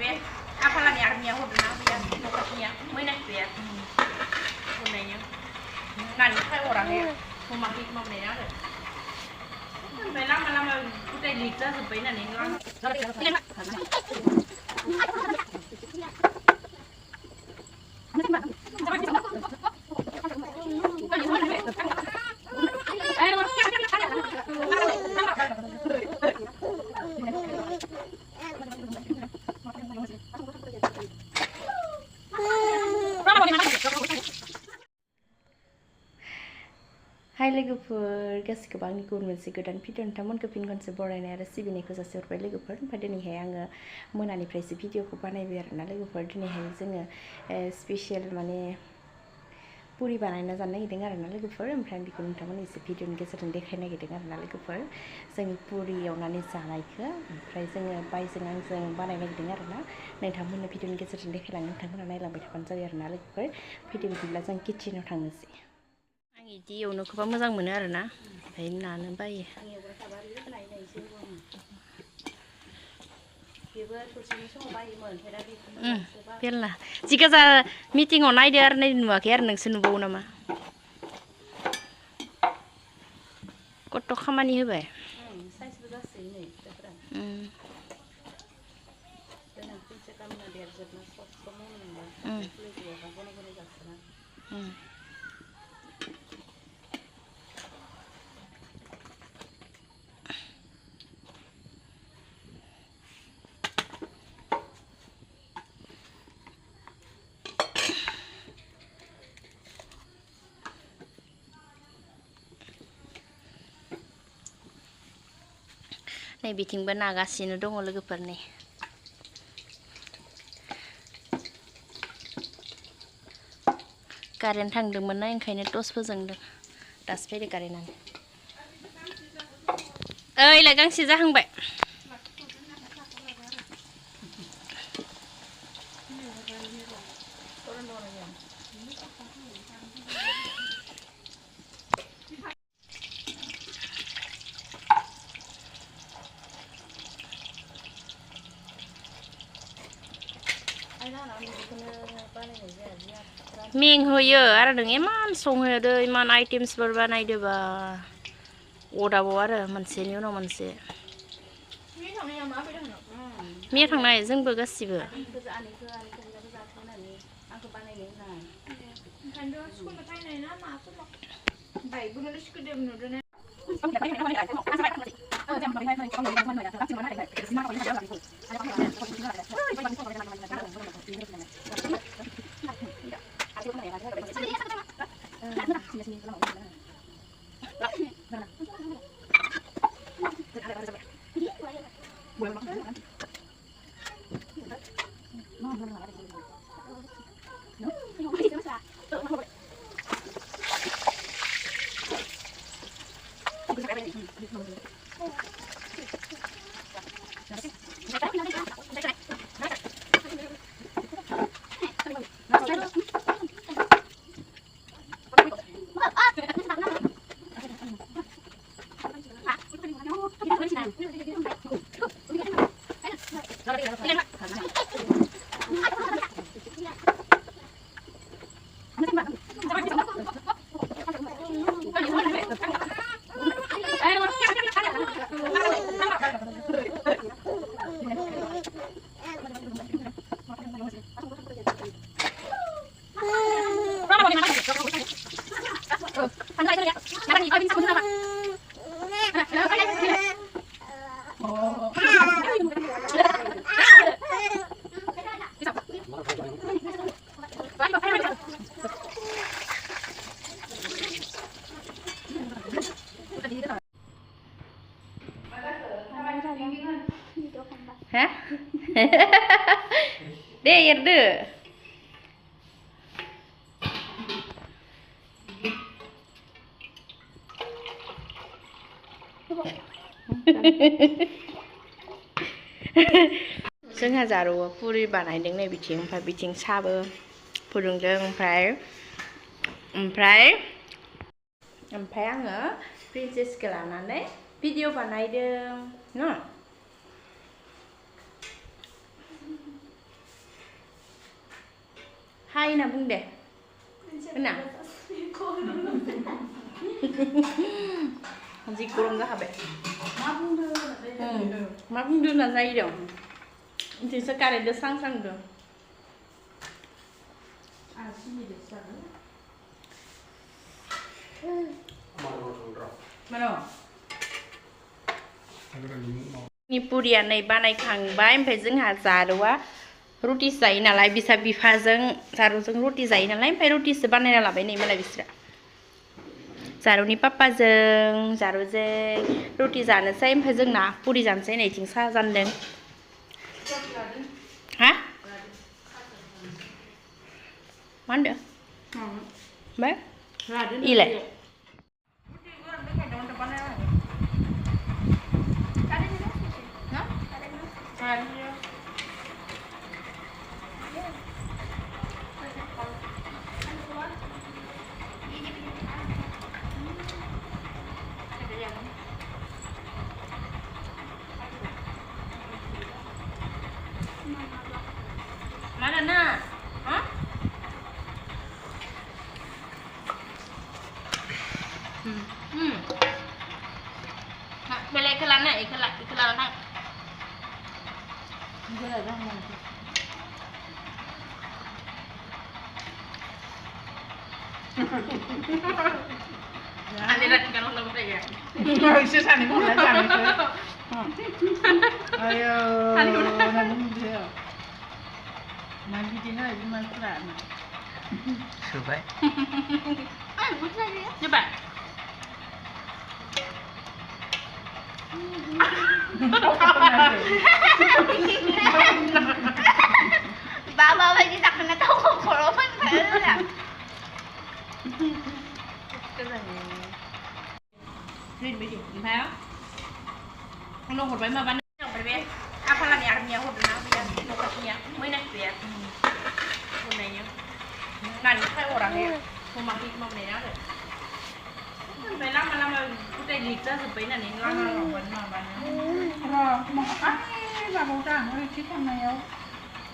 bebe apa lah ni armia hod na biya no katnya mai nak biya hunanya nan kai orang ni memakai mau ni ada sampai lama udah liter sampai nanti ngon Hai लोगोफोर गासिखौबो आंनि गुबुन मोनसे गोदान video नोंथांमोनखौ फिन खनसे बरायनाय आरो सिबिनायखौ जासिहरबाय लोगोफोर ओमफ्राय दिनैहाय आङो मोनानिफ्रायसो भिडिअखौ बानायबाय आरोना लोगोफोर दिनैहाय जोङो स्पेसियेल माने पुरि बानायना जानो नागिरदों आरोना लोगोफोर ओमफ्राय बेखौ नोंथांमोननि एसे भिडिअनि गेजेरजों देखायनो नागिरदों आरोना लोगोफोर जोंनि पुरि एवनानै जानायखौ ओमफ्राय जोङो बायजों आंजों बानायनो नागिरदों आरोना नोंथांमोननो भिडिअनि गेजेरजों देखायलांनो नोंथांमोना नायलांबाय थाबानो जाबाय आरोना लोगोफोर भिडिअ बिदिब्ला जों किचेनाव थांनोसै आं इदि एवनोखौबा मोजां मोनो आरोना ओमफ्राय नानो बायो बेलना जिगाजा मिटिङाव नायदो आरो नायदो नुवाखै आरो नोंसोर नुबावो नामा कत खामानि होबाय नै बिथिंबो नागासिनो दङ लोगोफोर नै कारेन्ट थांदोंमोन ना ओंखायनो टर्च फोजोंदों दासो फैदो कारेन्टआनो ओइलाय गांसे जाहांबाय मेंहोयो आरो नों इमान संहोदो इमान आइटेम्सफोर बानायदोबा अदाबाव आरो मोनसेनि उनाव मोनसे मैया थांनाय जोंबो गासिबो Hah? Deh, yerde. जोंहा जारुवा पुरि बानायदों नै बिथिं ओमफ्राय बिथिं साबो फुदुंदों ओमफ्राय आङो प्रिन्सेसखौ लानानै भिडिअ बानायदों न hai ना बुं दे होना जि गरम जाखाबाय मा बुंदों होनना जायो दं इदिसो कारेन्टजों स्रां स्रां दं मानो पुरिया नै बानायखांबाय ओमफ्राय जोंहा जारुआ रुटि जायो नालाय बिसा बिफाजों जारुजों रुटि जायो नालाय ओमफ्राय रुटिसो बानायना लाबाय नै मालाय बिस्रा जारुनि पाप्पाजों जारुजों रुटि जानोसै ओमफ्राय जोंना पुरि जानोसै नै इथिं साहा जानदों हा मा होनदों ओमफ्राय इलाय Mana na? Hah? Beli kelan na, kelan na. Beli dah mana? Ani rat kan orang apa ya? Isu sani pun dah jangan tu. Ayo. Ani pun nak dia. Mandi dia ni masalah ni. Subai. Ah, macam ni. Coba. Baba lagi tak kena tahu korban pada. Read me, Impel. Ano hột với mà bắn không phải biết. Apa là nhà nhà hột nào bây giờ nó có nhà mới này biết. Hột này nhá. Nãy khai hột à thế. Hột mặc thịt mỏng này đó rồi. Phải làm mà cái lịch ra rồi này làm vẫn mà bắn. Rồi mà và bố rằng ơi chứ thằng này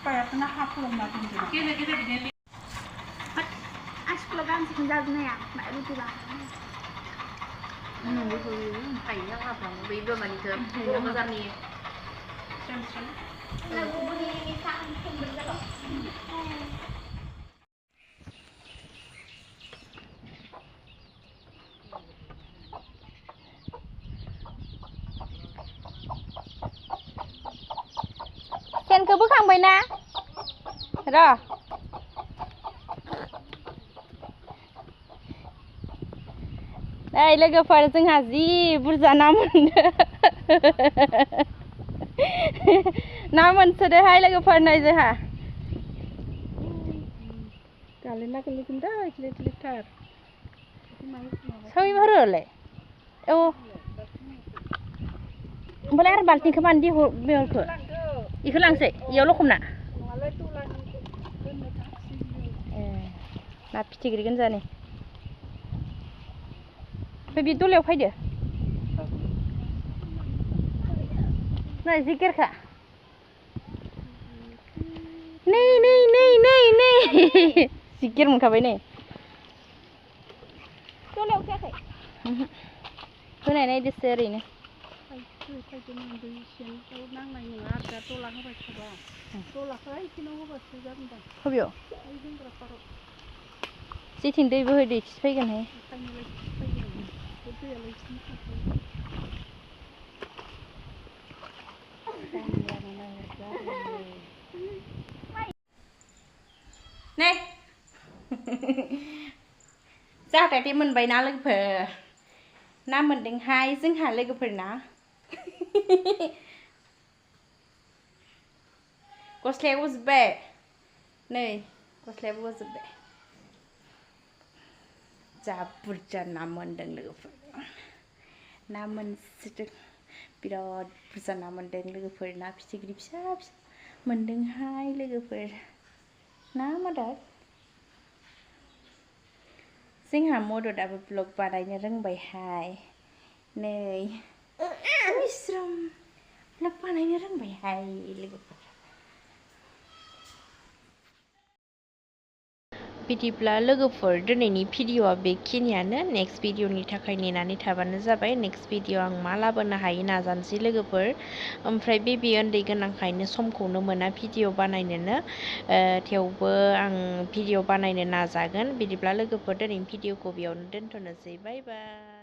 phải nó học luôn mà tìm được. Cái này Askulogan sebenarnya ya, Mbak Lucy lah. Phải nhá là phòng bây giờ mà đi chơi. Mua cái gì? Lagu bunyi misal sumber kalau. Sen ke bukan na? Dah. Đây लोगोफोर जोंहा जि बुरजा ना मोनदों ना मोनसोदोहाय लोगोफोर नै जोंहा Kali nak lihat dah, lihat tar. सबै भरोले औ ओमफ्राय आरो बाल्थिंखौ मानो दि बेलखौ इखौ लांसै इयाव लखबना ए ना फिथिख्रि गोनजानि ओमफ्राय बे दलायाव फैदो नै जिगेरखा नै जिगेर मोनखाबाय नै Dolayaव फैयाखै होनाय नायदोसो ओरैनो बबेयाव जेथिं दै बोहैदो इथिंसो फैगोनहाय नै जाहाथे मोनबायना लोगोफोर ना मोनदोंहाय जोंहा लोगोफोरना गस्लाया गजोब्बाय नै गस्लायाबो गजोब्बाय जा बुरजा ना मोनदों लोगोफोर ना मोनसोदों बिराद बुरजा ना मोनदों लोगोफोर ना फिथिख्रि फिसा फिसा मोनदोंहाय लोगोफोर ना मदद जोंहा मददाबो ब्लग बानायनो रोंबायहाय नै मिस्रम ब्लग बानायनो रोंबायहाय लोगोफोर बिदिब्ला लोगोफोर दिनैनि भिडिअ'आ बेखिनियानो नेक्स्ट भिडिअ'नि थाखाय नेनानै थाबानो जाबाय नेक्स्ट भिडिअ' आं मा लाबोनो हायो नाजानोसै लोगोफोर ओमफ्राय बेबि उन्दै गोनांखायनो समखौनो मोना भिडिअ' बानायनोनो थेवबो आं भिडिअ' बानायनो नाजागोन बिदिब्ला लोगोफोर दिनैनि भिडिअ'खौ बेयावनो दोनथ'नोसै बाय बाय